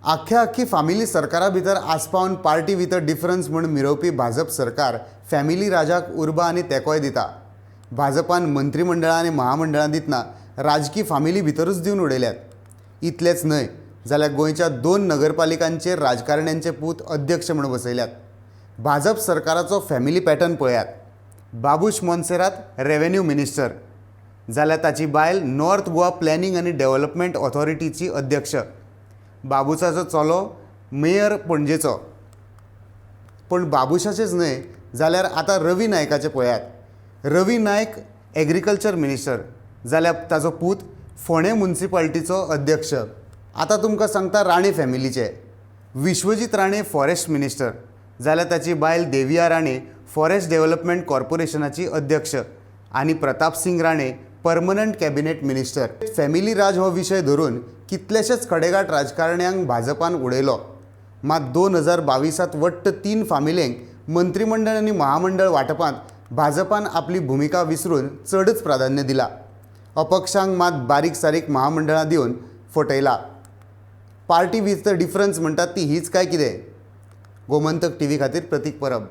आख्खी फामिली सरकारा भितर आस्पावन पार्टी विथ अ डिफरन्स म्हूण मिरवपी भाजप सरकार फॅमिली राजाक उर्बा आनी तेंकोय दिता। भाजपान मंत्रिमंडळां आनी महामंडळां दितना राजकी फामिली भितरूच दिवन उडयल्यात। इतलेंच न्हय जाल्यार गोंयच्या 2 नगरपालिकांचेर राजकारण्यांचे पूत अध्यक्ष म्हूण बसयल्यात। भाजप सरकाराचो फॅमिली पॅटर्न पळयात। बाबूश मोन्सेरात रेव्हेन्यू मिनिस्टर, जाल्यार ताची बायल नॉर्थ गोवा प्लॅनिंग आनी डेव्हलपमेंट ऑथॉरिटीची अध्यक्ष। बाबूसाचो चलो मेयर पणजेचो। पण बाबूशाचेच न्हय जाल्यार आतां रवी नायकाचे पळयात। रवी नायक एग्रीकल्चर मिनिस्टर, जाल्यार ताचो पूत फोंडे म्युनिसिपालिटीचो अध्यक्ष। आतां तुमकां सांगता राणे फॅमिलीचे। विश्वजीत राणे फॉरेस्ट मिनिस्टर, जाल्यार ताची बायल देविया राणे फॉरेस्ट डेव्हलपमेंट कॉर्पोरेशनाची अध्यक्ष आनी Pratap Singh Rane permanent cabinet minister. Family राज हो विशय धरून कितलेशेच खडेगाठ राजकारण्यांक भाजपान उडयलो। मात 2022त वट्ट 3 फामिलेंक मंत्रिमंडळ आनी महामंडळ वांटपांत भाजपान आपली भुमिका विसरून चडच प्राधान्य दिला। अपक्षांक मात बारीक सारीक महामंडळां दिवन फटयला। पार्टी विथ द डिफरन्स म्हणटात ती हीच काय कितें? गोमंतक टीव्ही खातीर प्रतीक परब।